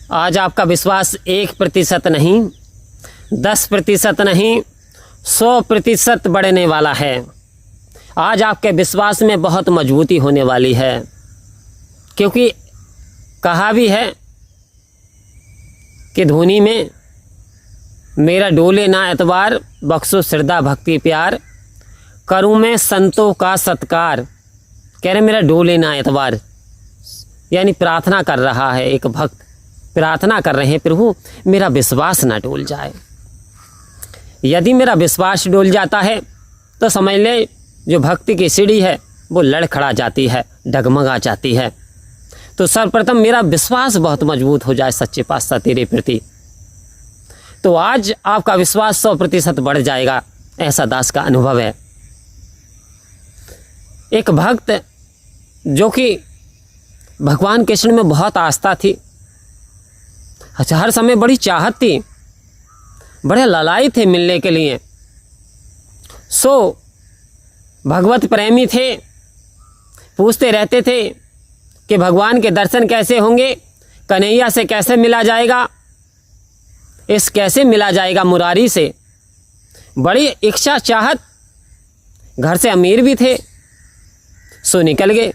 आज आपका विश्वास 1% नहीं, 10% नहीं, 100% बढ़ने वाला है। आज आपके विश्वास में बहुत मजबूती होने वाली है, क्योंकि कहा भी है कि धुनी में मेरा डोले ना एतबार, बख्शो श्रद्धा भक्ति प्यार, करूँ मैं संतों का सत्कार। कह रहे मेरा डोले ना एतबार, यानी प्रार्थना कर रहा है एक भक्त, प्रार्थना कर रहे हैं प्रभु मेरा विश्वास ना डोल जाए। यदि मेरा विश्वास डोल जाता है तो समझ ले जो भक्ति की सीढ़ी है वो लड़खड़ा जाती है, डगमगा जाती है। तो सर्वप्रथम मेरा विश्वास बहुत मजबूत हो जाए सच्चे पातशाह तेरे प्रति, तो आज आपका विश्वास 100% बढ़ जाएगा, ऐसा दास का अनुभव है। एक भक्त जो कि भगवान कृष्ण में बहुत आस्था थी, हर समय बड़ी चाहत थी, बड़े ललाई थे मिलने के लिए, सो भगवत प्रेमी थे, पूछते रहते थे कि भगवान के दर्शन कैसे होंगे, कन्हैया से कैसे मिला जाएगा, इस कैसे मिला जाएगा मुरारी से। बड़ी इच्छा चाहत, घर से अमीर भी थे, सो निकल गए,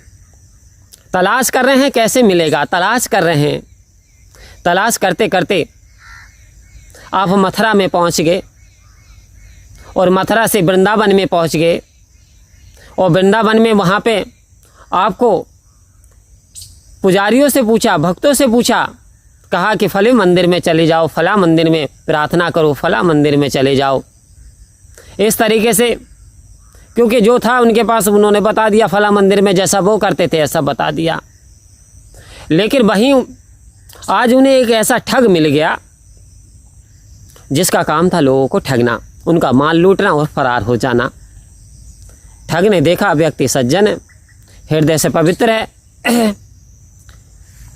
तलाश कर रहे हैं कैसे मिलेगा, तलाश कर रहे हैं। तलाश करते करते आप मथुरा में पहुंच गए और मथुरा से वृंदावन में पहुंच गए, और वृंदावन में वहाँ पे आपको पुजारियों से पूछा, भक्तों से पूछा, कहा कि फले मंदिर में चले जाओ, फला मंदिर में प्रार्थना करो, फला मंदिर में चले जाओ। इस तरीके से क्योंकि जो था उनके पास उन्होंने बता दिया, फला मंदिर में जैसा वो करते थे ऐसा बता दिया। लेकिन वहीं आज उन्हें एक ऐसा ठग मिल गया जिसका काम था लोगों को ठगना, उनका माल लूटना और फरार हो जाना। ठग ने देखा व्यक्ति सज्जन है, हृदय से पवित्र है,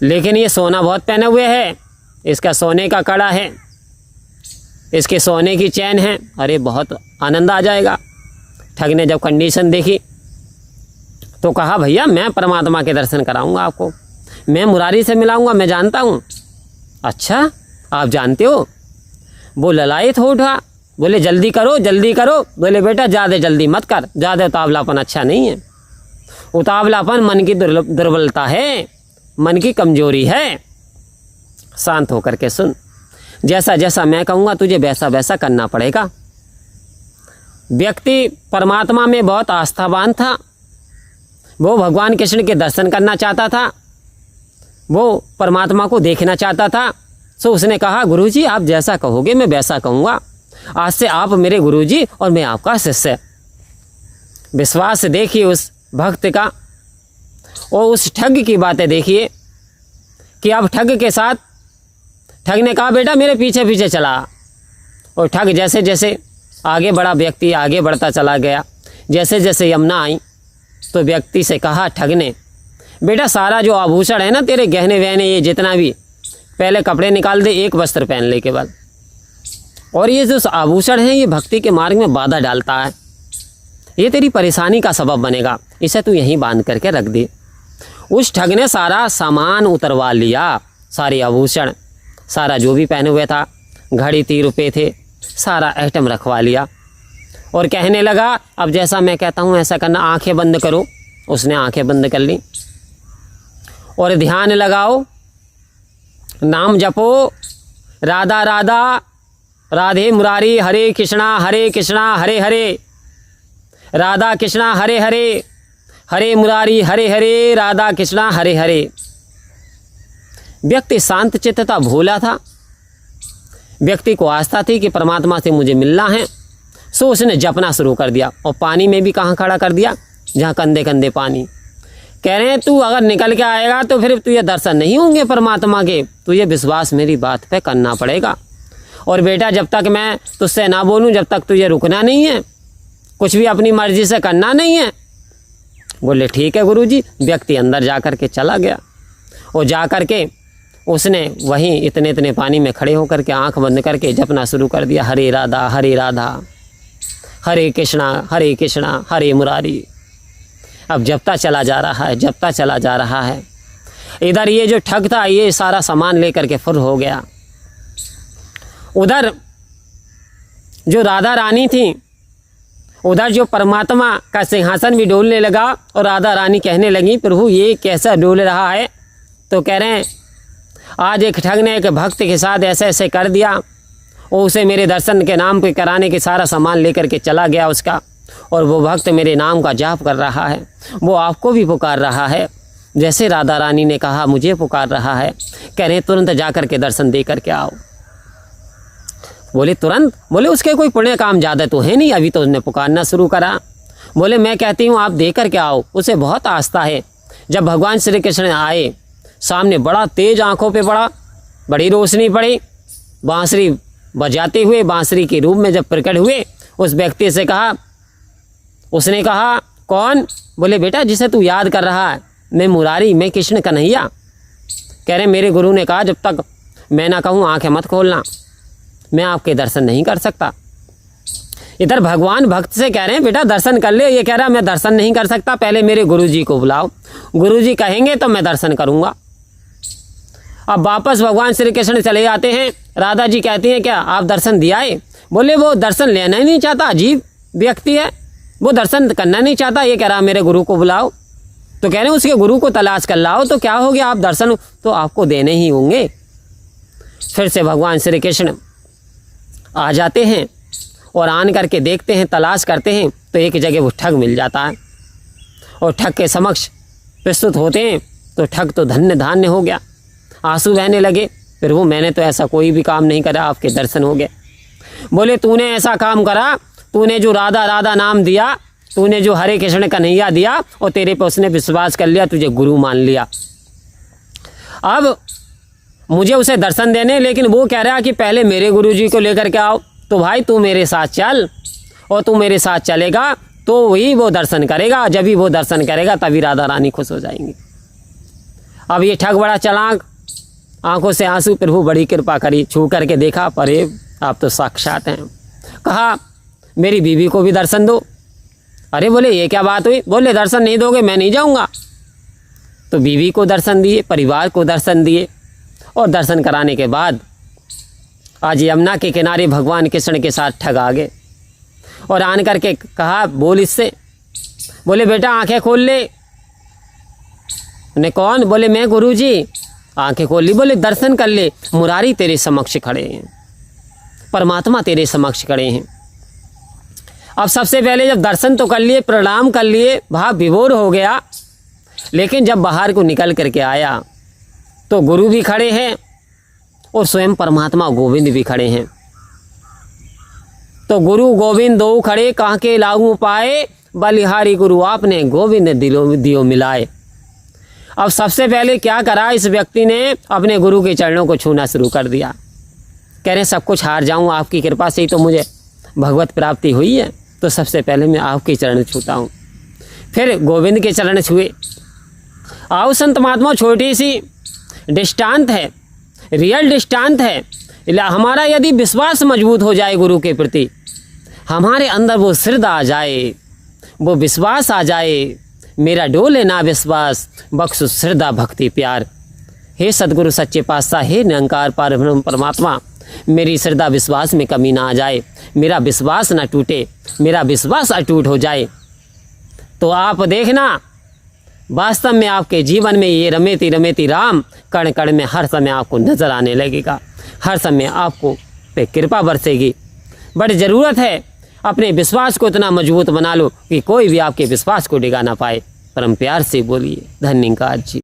लेकिन ये सोना बहुत पहने हुए है, इसका सोने का कड़ा है, इसके सोने की चैन है, अरे बहुत आनंद आ जाएगा। ठग ने जब कंडीशन देखी तो कहा भैया मैं परमात्मा के दर्शन कराऊंगा आपको, मैं मुरारी से मिलाऊंगा, मैं जानता हूँ। अच्छा आप जानते हो? वो ललायत हो उठा, बोले जल्दी करो जल्दी करो। बोले बेटा ज़्यादा जल्दी मत कर, ज़्यादा उतावलापन अच्छा नहीं है, उतावलापन मन की दुर्बलता है, मन की कमजोरी है। शांत होकर के सुन, जैसा जैसा मैं कहूँगा तुझे वैसा वैसा करना पड़ेगा। व्यक्ति परमात्मा में बहुत आस्थावान था, वो भगवान कृष्ण के दर्शन करना चाहता था, वो परमात्मा को देखना चाहता था। सो उसने कहा गुरुजी आप जैसा कहोगे मैं वैसा कहूँगा, आज से आप मेरे गुरुजी और मैं आपका शिष्य। विश्वास देखिए उस भक्त का, और उस ठग की बातें देखिए कि अब ठग के साथ, ठग ने कहा बेटा मेरे पीछे पीछे चला, और ठग जैसे जैसे आगे बढ़ा व्यक्ति आगे बढ़ता चला गया। जैसे जैसे यमुना आई तो व्यक्ति से कहा ठग ने, बेटा सारा जो आभूषण है ना तेरे गहने वहने ये जितना भी, पहले कपड़े निकाल दे, एक वस्त्र पहन ले केवल, और ये जो आभूषण है ये भक्ति के मार्ग में बाधा डालता है, ये तेरी परेशानी का सबब बनेगा, इसे तू यहीं बांध करके रख दे। उस ठग ने सारा सामान उतरवा लिया, सारे आभूषण, सारा जो भी पहने हुए था, घड़ी 30 रुपये थे, सारा आइटम रखवा लिया और कहने लगा अब जैसा मैं कहता हूँ ऐसा करना, आंखें बंद करो। उसने आंखें बंद कर ली और ध्यान लगाओ, नाम जपो, राधा राधा राधे मुरारी, हरे कृष्णा हरे हरे, राधा कृष्णा हरे हरे, हरे मुरारी हरे हरे, राधा कृष्णा हरे हरे। व्यक्ति शांत चित्त था, भोला था, व्यक्ति को आस्था थी कि परमात्मा से मुझे मिलना है। सो उसने जपना शुरू कर दिया, और पानी में भी कहाँ खड़ा कर दिया, जहाँ कंधे कंधे पानी। कह रहे हैं तू अगर निकल के आएगा तो फिर तुझे दर्शन नहीं होंगे परमात्मा के, तुझे विश्वास मेरी बात पे करना पड़ेगा। और बेटा जब तक मैं तुझसे ना बोलूँ जब तक तुझे रुकना नहीं है, कुछ भी अपनी मर्जी से करना नहीं है। बोले ठीक है गुरुजी। व्यक्ति अंदर जा कर के चला गया, और जा कर के उसने वहीं इतने इतने पानी में खड़े होकर के आंख बंद करके जपना शुरू कर दिया, हरे राधा हरे कृष्णा हरे मुरारी। अब जपता चला जा रहा है, जपता चला जा रहा है। इधर ये जो ठग था ये सारा सामान लेकर के फुर हो गया। उधर जो राधा रानी थी, उधर जो परमात्मा का सिंहासन भी डोलने लगा और राधा रानी कहने लगी प्रभु ये कैसा डोल रहा है। तो कह रहे हैं आज एक ठग ने एक भक्त के साथ ऐसे ऐसे कर दिया, वो उसे मेरे दर्शन के नाम पे कराने के सारा सामान लेकर के चला गया उसका, और वो भक्त मेरे नाम का जाप कर रहा है, वो आपको भी पुकार रहा है जैसे राधा रानी ने कहा मुझे पुकार रहा है। कह रहे तुरंत जा कर के दर्शन दे करके आओ। बोले तुरंत? बोले उसके कोई पुण्य काम ज़्यादा तो है नहीं, अभी तो उसने पुकारना शुरू करा। बोले मैं कहती हूँ आप दे करके आओ, उसे बहुत आस्था है। जब भगवान श्री कृष्ण आए सामने बड़ा तेज आंखों पे पड़ा, बड़ी रोशनी पड़ी, बांसुरी बजाते हुए बांसुरी के रूप में जब प्रकट हुए, उस व्यक्ति से कहा, उसने कहा कौन? बोले बेटा जिसे तू याद कर रहा है मैं मुरारी, मैं कृष्ण कन्हैया। कह रहे मेरे गुरु ने कहा जब तक मैं ना कहूँ आंखें मत खोलना, मैं आपके दर्शन नहीं कर सकता। इधर भगवान भक्त से कह रहे हैं बेटा दर्शन कर ले, ये कह रहा मैं दर्शन नहीं कर सकता, पहले मेरे गुरुजी को बुलाओ, गुरुजी कहेंगे तो मैं दर्शन करूंगा। अब वापस भगवान श्री कृष्ण चले जाते हैं। राधा जी कहती हैं क्या आप दर्शन दियाए? बोले वो दर्शन लेना ही नहीं चाहता, अजीब व्यक्ति है, वो दर्शन करना नहीं चाहता, ये कह रहा मेरे गुरु को बुलाओ। तो कह रहे हैं उसके गुरु को तलाश कर लाओ, तो क्या हो गया, आप दर्शन तो आपको देने ही होंगे। फिर से भगवान श्री कृष्ण आ जाते हैं और आन करके देखते हैं, तलाश करते हैं, तो एक जगह वो ठग मिल जाता है और ठग के समक्ष प्रस्तुत होते हैं। तो ठग तो धन्य धान्य हो गया, आंसू बहने लगे, फिर वो मैंने तो ऐसा कोई भी काम नहीं करा, आपके दर्शन हो गए। बोले तूने ऐसा काम करा, तूने जो राधा राधा नाम दिया, तूने जो हरे कृष्ण कन्हैया दिया और तेरे पे उसने विश्वास कर लिया, तुझे गुरु मान लिया। अब मुझे उसे दर्शन देने, लेकिन वो कह रहा कि पहले मेरे गुरुजी को लेकर के आओ। तो भाई तू मेरे साथ चल, और तू मेरे साथ चलेगा तो वही वो दर्शन करेगा, जब ही वो दर्शन करेगा तभी राधा रानी खुश हो जाएंगी। अब ये ठग बड़ा चालाक, आंखों से आंसू, प्रभु बड़ी कृपा करी, छू करके देखा, अरे आप तो साक्षात हैं। कहा मेरी बीवी को भी दर्शन दो। अरे बोले ये क्या बात हुई? बोले दर्शन नहीं दोगे मैं नहीं जाऊंगा। तो बीवी को दर्शन दिए, परिवार को दर्शन दिए, और दर्शन कराने के बाद आज यमुना के किनारे भगवान कृष्ण के साथ ठग आ गए और आन करके कहा बोल इससे। बोले बेटा आंखें खोल ले। ने कौन? बोले मैं गुरुजी। आंखें खोल ली। बोले दर्शन कर ले, मुरारी तेरे समक्ष खड़े हैं, परमात्मा तेरे समक्ष खड़े हैं। अब सबसे पहले जब दर्शन तो कर लिए, प्रणाम कर लिए, भाव विभोर हो गया, लेकिन जब बाहर को निकल करके आया तो गुरु भी खड़े हैं और स्वयं परमात्मा गोविंद भी खड़े हैं। तो गुरु गोविंद दो खड़े, कहाँ के लागू पाए, बलिहारी गुरु आपने गोविंद दियो मिलाए। अब सबसे पहले क्या करा इस व्यक्ति ने, अपने गुरु के चरणों को छूना शुरू कर दिया। कह रहे सब कुछ हार जाऊं, आपकी कृपा से ही तो मुझे भगवत प्राप्ति हुई है, तो सबसे पहले मैं आपके चरण छूता हूँ। फिर गोविंद के चरण छुए। आओ संत महात्मा, छोटी सी दृष्टांत है, रियल दृष्टांत है। हमारा यदि विश्वास मजबूत हो जाए गुरु के प्रति, हमारे अंदर वो श्रद्धा आ जाए, वो विश्वास आ जाए, मेरा डोले ना विश्वास, बख्शो श्रद्धा भक्ति प्यार। हे सदगुरु सच्चे पातशाह, हे निरंकार परब्रह्म परमात्मा, मेरी श्रद्धा विश्वास में कमी ना आ जाए, मेरा विश्वास ना टूटे, मेरा विश्वास अटूट हो जाए। तो आप देखना वास्तव में आपके जीवन में ये रमेती रमेती राम कण कण में हर समय आपको नजर आने लगेगा, हर समय आपको पे कृपा बरसेगी। बड़ी ज़रूरत है अपने विश्वास को इतना मजबूत बना लो कि कोई भी आपके विश्वास को डिगा ना पाए। परम प्यार से बोलिए धन्यवाद जी।